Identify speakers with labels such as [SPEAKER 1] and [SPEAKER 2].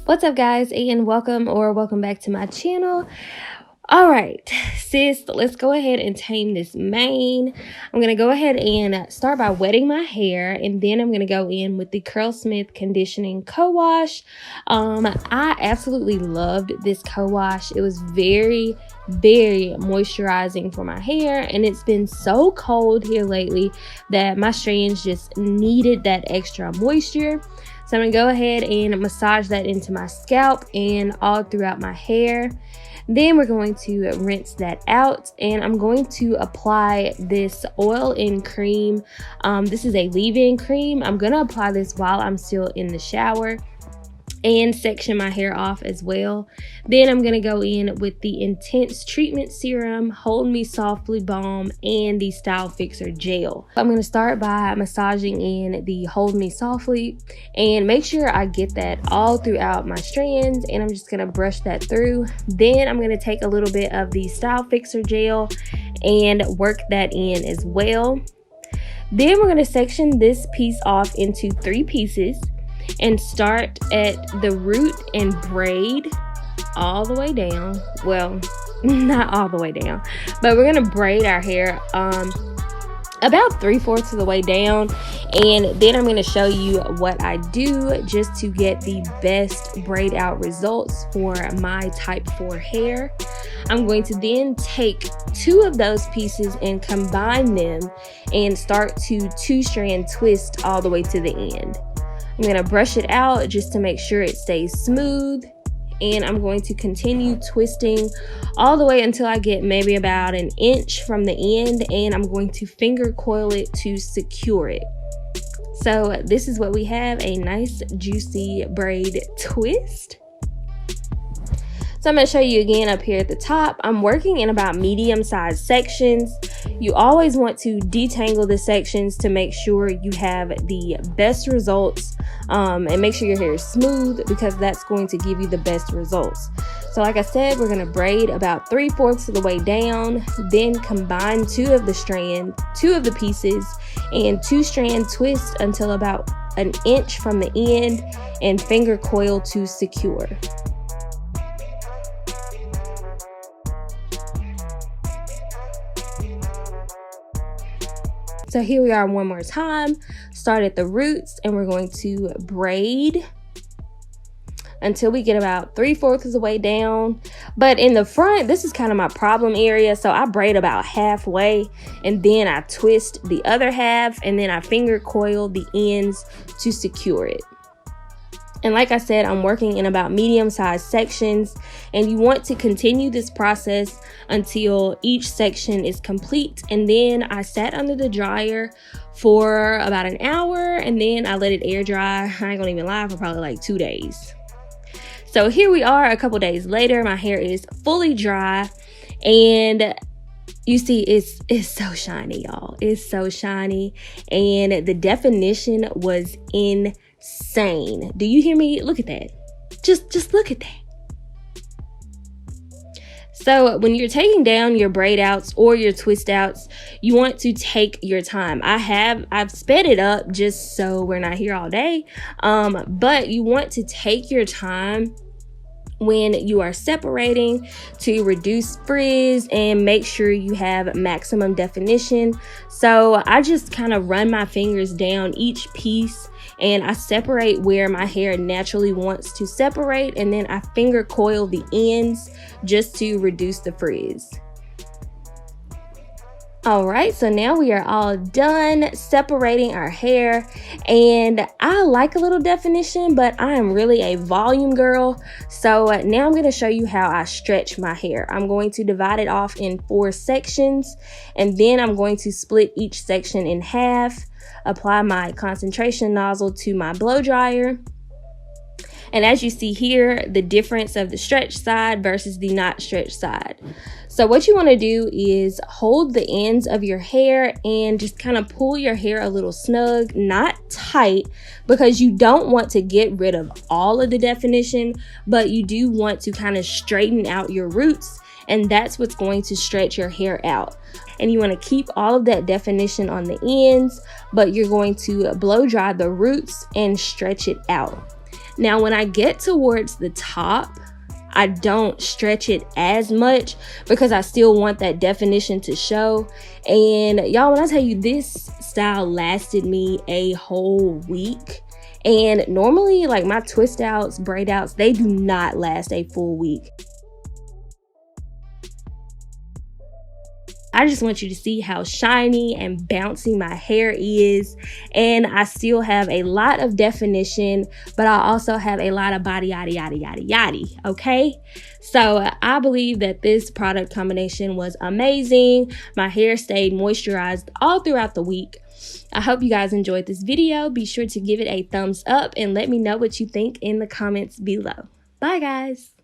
[SPEAKER 1] What's up, guys, and welcome back to my channel. All right, sis, let's go ahead and tame this mane. I'm gonna go ahead and start by wetting my hair, and then I'm gonna go in with the Curlsmith conditioning co-wash. I absolutely loved this co-wash. It was very moisturizing for my hair, and it's been so cold here lately that my strands just needed that extra moisture. So I'm going to go ahead and massage that into my scalp and all throughout my hair. Then we're going to rinse that out, and I'm going to apply this oil and cream. This is a leave-in cream. I'm going to apply this while I'm still in the shower and section my hair off as well. Then I'm going to go in with the Intense Treatment Serum, Hold Me Softly Balm, and the Style Fixer Gel. I'm going to start by massaging in the Hold Me Softly and make sure I get that all throughout my strands, and I'm just going to brush that through. Then I'm going to take a little bit of the Style Fixer Gel and work that in as well. Then we're going to section this piece off into 3 pieces and start at the root and braid all the way down. Well, not all the way down, but we're gonna braid our hair about 3/4 of the way down, and then I'm going to show you what I do just to get the best braid out results for my type 4 hair. I'm going to then take 2 of those pieces and combine them and start to 2-strand twist all the way to the end. I'm going to brush it out just to make sure it stays smooth, and I'm going to continue twisting all the way until I get maybe about 1 inch from the end, and I'm going to finger coil it to secure it. So this is what we have, a nice juicy braid twist. So I'm going to show you again up here at the top. I'm working in about medium-sized sections. You always want to detangle the sections to make sure you have the best results, and make sure your hair is smooth, because that's going to give you the best results. So like I said, we're going to braid about 3/4 of the way down, then combine 2 of the pieces and 2-strand twist until about 1 inch from the end and finger coil to secure. So here we are one more time. Start at the roots, and we're going to braid until we get about 3/4 of the way down. But in the front, this is kind of my problem area, so I braid about halfway, and then I twist the other half, and then I finger coil the ends to secure it. And like I said, I'm working in about medium-sized sections, and you want to continue this process until each section is complete. And then I sat under the dryer for about 1 hour, and then I let it air dry. I ain't gonna even lie, for probably like 2 days. So here we are a couple days later. My hair is fully dry, and you see it's so shiny, y'all. It's so shiny, and the definition was insane. Do you hear me? Look at that. Just look at that. So when you're taking down your braid outs or your twist outs, you want to take your time. I've sped it up just so we're not here all day. But you want to take your time when you are separating to reduce frizz and make sure you have maximum definition. So I just kind of run my fingers down each piece, and I separate where my hair naturally wants to separate, and then I finger coil the ends just to reduce the frizz. All right, so now we are all done separating our hair, and I like a little definition, but I am really a volume girl. So now I'm going to show you how I stretch my hair. I'm going to divide it off in 4 sections, and then I'm going to split each section in half, apply my concentration nozzle to my blow dryer. And as you see here, the difference of the stretch side versus the not stretch side. So what you want to do is hold the ends of your hair and just kind of pull your hair a little snug, not tight, because you don't want to get rid of all of the definition, but you do want to kind of straighten out your roots and that's what's going to stretch your hair out. And you want to keep all of that definition on the ends, but you're going to blow dry the roots and stretch it out. Now, when I get towards the top, I don't stretch it as much because I still want that definition to show. And y'all, when I tell you, this style lasted me a whole week. And normally, like my twist outs, braid outs, they do not last a full week. I just want you to see how shiny and bouncy my hair is. And I still have a lot of definition, but I also have a lot of body yada yada yada yada. Okay, so I believe that this product combination was amazing. My hair stayed moisturized all throughout the week. I hope you guys enjoyed this video. Be sure to give it a thumbs up and let me know what you think in the comments below. Bye guys.